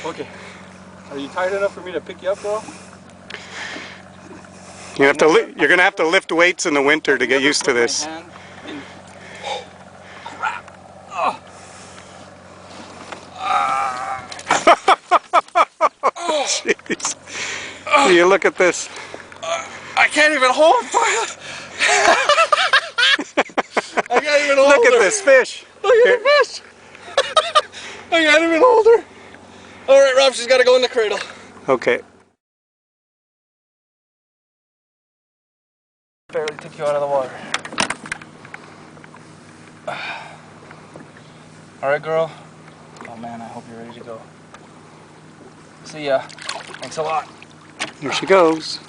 Okay. Are you tight enough for me to pick you up, girl? You're gonna have to lift weights in the winter to get used to this. Oh, crap. Oh. Jeez. You look at this. I can't even hold it. I can't even hold her. Look at this fish. Look at the fish. I can't even hold her. All right, Rob, she's got to go in the cradle. Okay. Barely took you out of the water. All right, girl. Oh man, I hope you're ready to go. See ya. Thanks a lot. Here she goes.